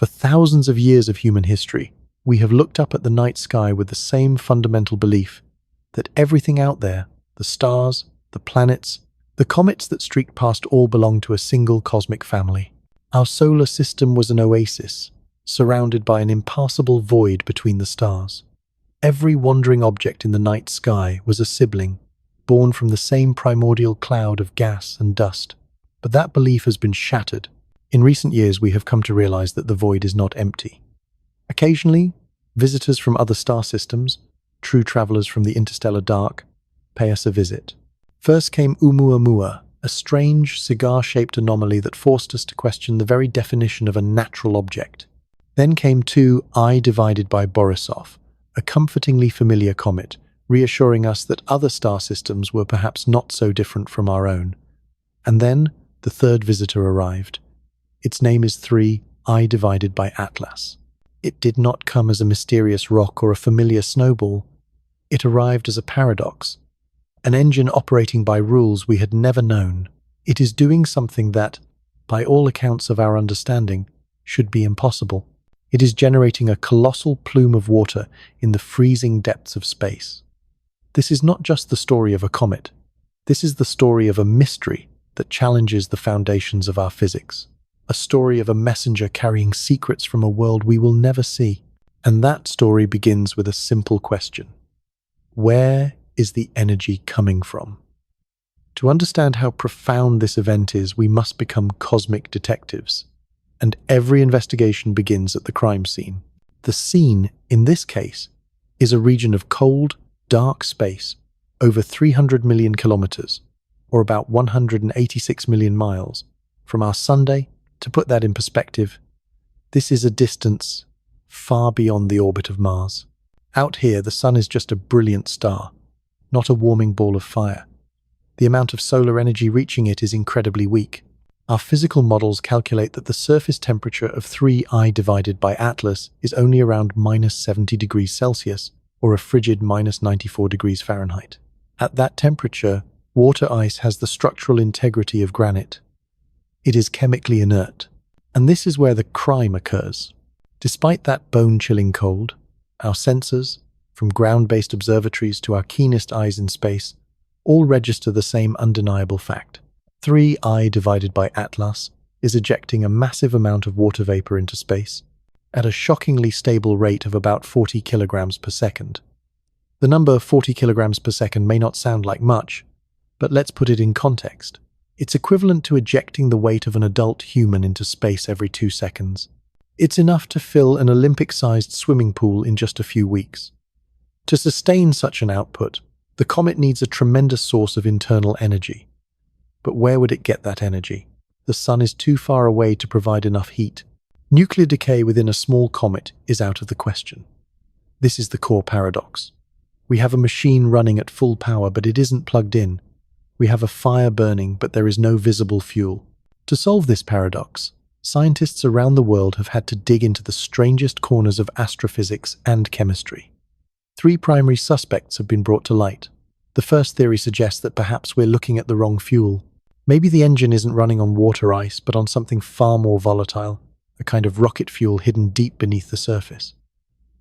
For thousands of years of human history, we have looked up at the night sky with the same fundamental belief that everything out there, the stars, the planets, the comets that streaked past all belong to a single cosmic family. Our solar system was an oasis, surrounded by an impassable void between the stars. Every wandering object in the night sky was a sibling, born from the same primordial cloud of gas and dust. But that belief has been shattered. In recent years, we have come to realize that the void is not empty. Occasionally, visitors from other star systems, true travelers from the interstellar dark, pay us a visit. First came Oumuamua, a strange, cigar-shaped anomaly that forced us to question the very definition of a natural object. Then came 2I divided by Borisov, a comfortingly familiar comet, reassuring us that other star systems were perhaps not so different from our own. And then, the third visitor arrived. Its name is 3I divided by Atlas. It did not come as a mysterious rock or a familiar snowball. It arrived as a paradox, an engine operating by rules we had never known. It is doing something that, by all accounts of our understanding, should be impossible. It is generating a colossal plume of water in the freezing depths of space. This is not just the story of a comet. This is the story of a mystery that challenges the foundations of our physics. A story of a messenger carrying secrets from a world we will never see. And that story begins with a simple question. Where is the energy coming from? To understand how profound this event is, we must become cosmic detectives. And every investigation begins at the crime scene. The scene, in this case, is a region of cold, dark space, over 300 million kilometers, or about 186 million miles, from our Sunday. To put that in perspective, this is a distance far beyond the orbit of Mars. Out here, the sun is just a brilliant star, not a warming ball of fire. The amount of solar energy reaching it is incredibly weak. Our physical models calculate that the surface temperature of 3I divided by Atlas is only around -70 degrees Celsius, or a frigid -94 degrees Fahrenheit. At that temperature, water ice has the structural integrity of granite. It is chemically inert. And this is where the crime occurs. Despite that bone-chilling cold, our sensors, from ground-based observatories to our keenest eyes in space, all register the same undeniable fact. 3I divided by Atlas is ejecting a massive amount of water vapor into space at a shockingly stable rate of about 40 kilograms per second. The number 40 kilograms per second may not sound like much, but let's put it in context. It's equivalent to ejecting the weight of an adult human into space every 2 seconds. It's enough to fill an Olympic-sized swimming pool in just a few weeks. To sustain such an output, the comet needs a tremendous source of internal energy. But where would it get that energy? The sun is too far away to provide enough heat. Nuclear decay within a small comet is out of the question. This is the core paradox. We have a machine running at full power, but it isn't plugged in. We have a fire burning, but there is no visible fuel. To solve this paradox, scientists around the world have had to dig into the strangest corners of astrophysics and chemistry. 3 primary suspects have been brought to light. The first theory suggests that perhaps we're looking at the wrong fuel. Maybe the engine isn't running on water ice, but on something far more volatile, a kind of rocket fuel hidden deep beneath the surface.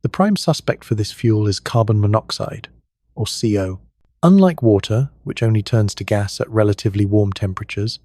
The prime suspect for this fuel is carbon monoxide, or CO. Unlike water, which only turns to gas at relatively warm temperatures,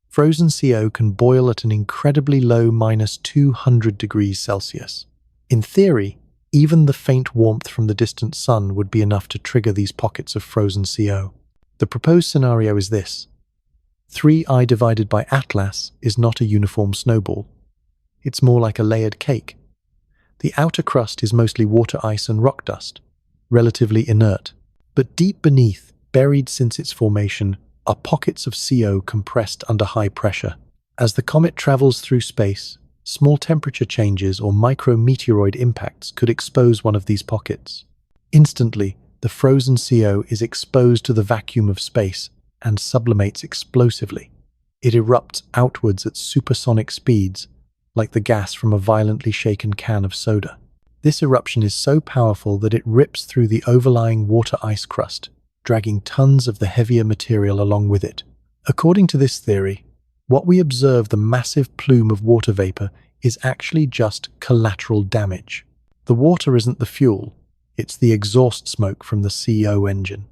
frozen CO can boil at an incredibly low -200 degrees Celsius. In theory, even the faint warmth from the distant sun would be enough to trigger these pockets of frozen CO. The proposed scenario is this. 3I divided by Atlas is not a uniform snowball. It's more like a layered cake. The outer crust is mostly water ice and rock dust, relatively inert. But deep beneath, buried since its formation, are pockets of CO compressed under high pressure. As the comet travels through space, small temperature changes or micrometeoroid impacts could expose one of these pockets. Instantly, the frozen CO is exposed to the vacuum of space and sublimates explosively. It erupts outwards at supersonic speeds, like the gas from a violently shaken can of soda. This eruption is so powerful that it rips through the overlying water ice crust, dragging tons of the heavier material along with it. According to this theory, what we observe, the massive plume of water vapor, is actually just collateral damage. The water isn't the fuel, it's the exhaust smoke from the CO engine.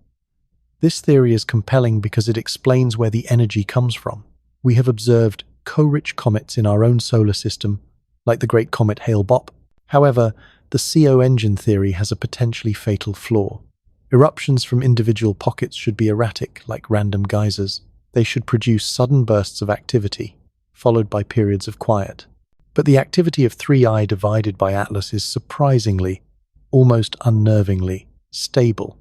This theory is compelling because it explains where the energy comes from. We have observed co-rich comets in our own solar system, like the great comet Hale-Bopp. However, the CO engine theory has a potentially fatal flaw. Eruptions from individual pockets should be erratic, like random geysers. They should produce sudden bursts of activity, followed by periods of quiet. But the activity of 3I divided by Atlas is surprisingly, almost unnervingly, stable.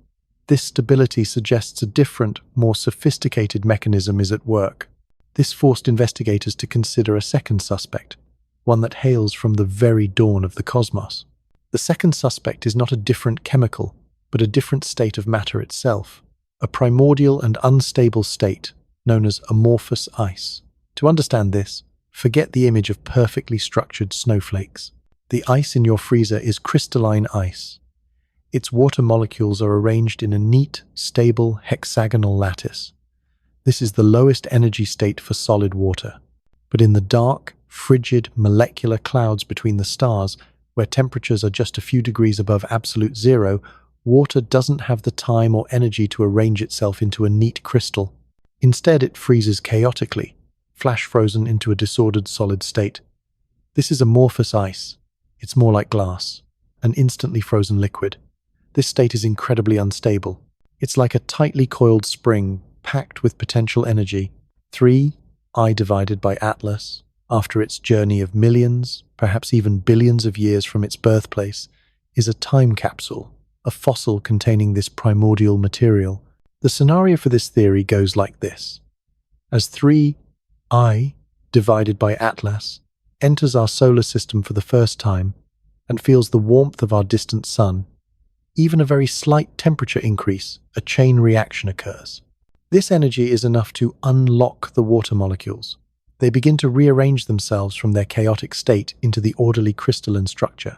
This stability suggests a different, more sophisticated mechanism is at work. This forced investigators to consider a second suspect, one that hails from the very dawn of the cosmos. The second suspect is not a different chemical, but a different state of matter itself, a primordial and unstable state known as amorphous ice. To understand this, forget the image of perfectly structured snowflakes. The ice in your freezer is crystalline ice. Its water molecules are arranged in a neat, stable, hexagonal lattice. This is the lowest energy state for solid water. But in the dark, frigid, molecular clouds between the stars, where temperatures are just a few degrees above absolute zero, water doesn't have the time or energy to arrange itself into a neat crystal. Instead, it freezes chaotically, flash frozen into a disordered solid state. This is amorphous ice. It's more like glass, an instantly frozen liquid. This state is incredibly unstable. It's like a tightly coiled spring, packed with potential energy. 3I divided by Atlas, after its journey of millions, perhaps even billions of years from its birthplace, is a time capsule, a fossil containing this primordial material. The scenario for this theory goes like this. As 3I divided by Atlas enters our solar system for the first time and feels the warmth of our distant sun, even a very slight temperature increase, a chain reaction occurs. This energy is enough to unlock the water molecules. They begin to rearrange themselves from their chaotic state into the orderly crystalline structure.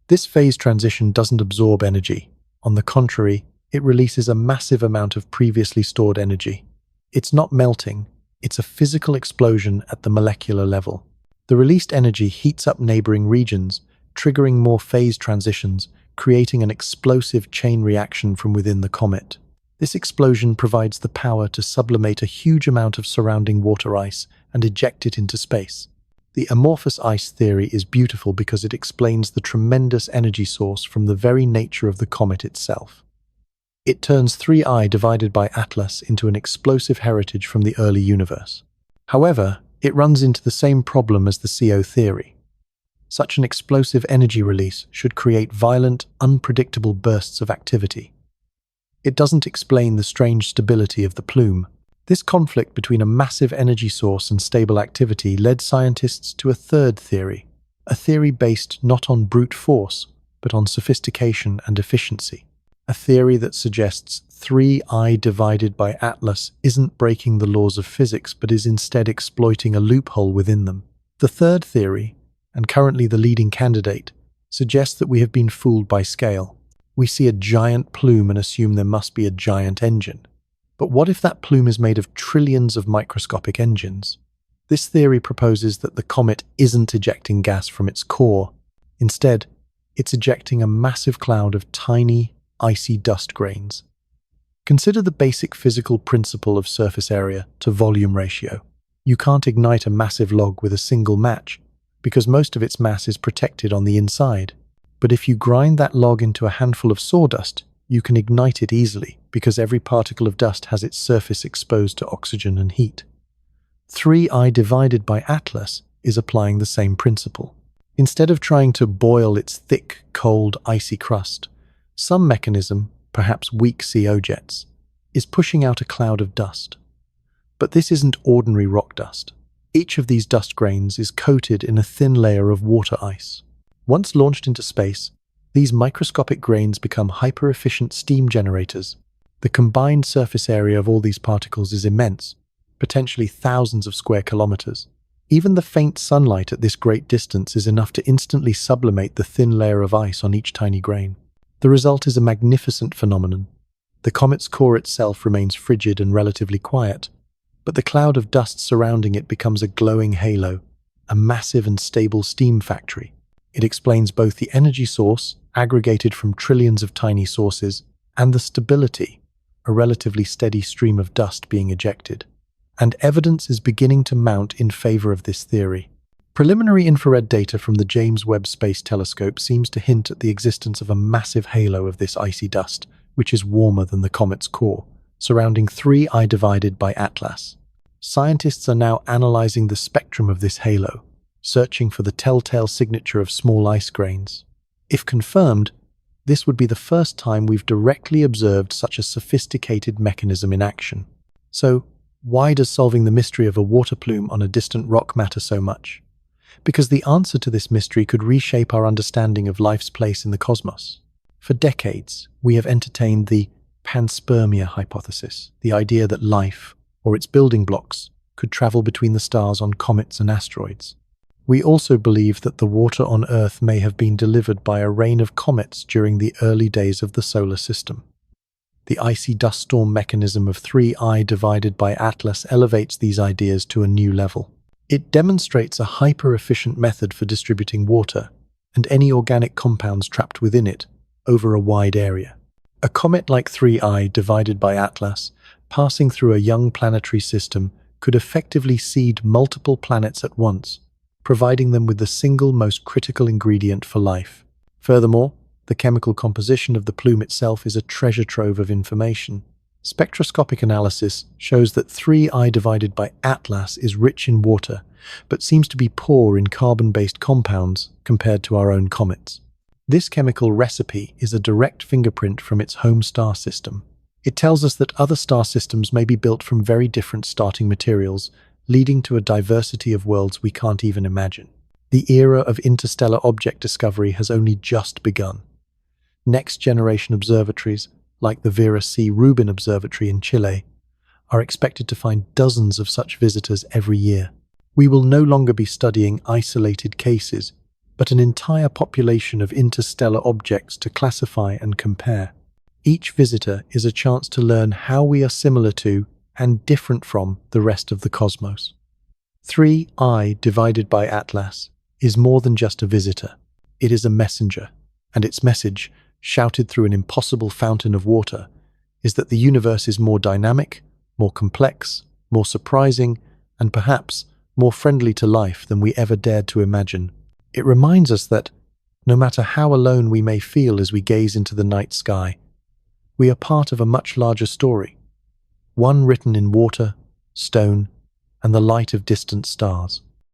This phase transition doesn't absorb energy. On the contrary, it releases a massive amount of previously stored energy. It's not melting, it's a physical explosion at the molecular level. The released energy heats up neighboring regions, triggering more phase transitions, creating an explosive chain reaction from within the comet. This explosion provides the power to sublimate a huge amount of surrounding water ice and eject it into space. The amorphous ice theory is beautiful because it explains the tremendous energy source from the very nature of the comet itself. It turns 3I divided by Atlas into an explosive heritage from the early universe. However, it runs into the same problem as the CO theory. Such an explosive energy release should create violent, unpredictable bursts of activity. It doesn't explain the strange stability of the plume. This conflict between a massive energy source and stable activity led scientists to a third theory, a theory based not on brute force, but on sophistication and efficiency. A theory that suggests 3I divided by Atlas isn't breaking the laws of physics, but is instead exploiting a loophole within them. The third theory, and currently the leading candidate, suggests that we have been fooled by scale. We see a giant plume and assume there must be a giant engine. But what if that plume is made of trillions of microscopic engines? This theory proposes that the comet isn't ejecting gas from its core. Instead, it's ejecting a massive cloud of tiny, icy dust grains. Consider the basic physical principle of surface area to volume ratio. You can't ignite a massive log with a single match, because most of its mass is protected on the inside. But if you grind that log into a handful of sawdust, you can ignite it easily, because every particle of dust has its surface exposed to oxygen and heat. 3I divided by Atlas is applying the same principle. Instead of trying to boil its thick, cold, icy crust, some mechanism, perhaps weak CO jets, is pushing out a cloud of dust. But this isn't ordinary rock dust. Each of these dust grains is coated in a thin layer of water ice. Once launched into space, these microscopic grains become hyper-efficient steam generators. The combined surface area of all these particles is immense, potentially thousands of square kilometers. Even the faint sunlight at this great distance is enough to instantly sublimate the thin layer of ice on each tiny grain. The result is a magnificent phenomenon. The comet's core itself remains frigid and relatively quiet, but the cloud of dust surrounding it becomes a glowing halo, a massive and stable steam factory. It explains both the energy source, aggregated from trillions of tiny sources, and the stability, a relatively steady stream of dust being ejected. And evidence is beginning to mount in favor of this theory. Preliminary infrared data from the James Webb Space Telescope seems to hint at the existence of a massive halo of this icy dust, which is warmer than the comet's core, surrounding 3I divided by Atlas. Scientists are now analyzing the spectrum of this halo, searching for the telltale signature of small ice grains. If confirmed, this would be the first time we've directly observed such a sophisticated mechanism in action. So, why does solving the mystery of a water plume on a distant rock matter so much? Because the answer to this mystery could reshape our understanding of life's place in the cosmos. For decades, we have entertained the panspermia hypothesis, the idea that life, or its building blocks, could travel between the stars on comets and asteroids. We also believe that the water on Earth may have been delivered by a rain of comets during the early days of the solar system. The icy dust storm mechanism of 3I divided by Atlas elevates these ideas to a new level. It demonstrates a hyper-efficient method for distributing water and any organic compounds trapped within it over a wide area. A comet like 3I divided by Atlas, passing through a young planetary system, could effectively seed multiple planets at once, providing them with the single most critical ingredient for life. Furthermore, the chemical composition of the plume itself is a treasure trove of information. Spectroscopic analysis shows that 3I divided by Atlas is rich in water, but seems to be poor in carbon-based compounds compared to our own comets. This chemical recipe is a direct fingerprint from its home star system. It tells us that other star systems may be built from very different starting materials, leading to a diversity of worlds we can't even imagine. The era of interstellar object discovery has only just begun. Next-generation observatories, like the Vera C. Rubin Observatory in Chile, are expected to find dozens of such visitors every year. We will no longer be studying isolated cases, but an entire population of interstellar objects to classify and compare. Each visitor is a chance to learn how we are similar to and different from the rest of the cosmos. 3I divided by Atlas is more than just a visitor. It is a messenger, and its message, shouted through an impossible fountain of water, is that the universe is more dynamic, more complex, more surprising, and perhaps more friendly to life than we ever dared to imagine. It reminds us that, no matter how alone we may feel as we gaze into the night sky, we are part of a much larger story, one written in water, stone, and the light of distant stars.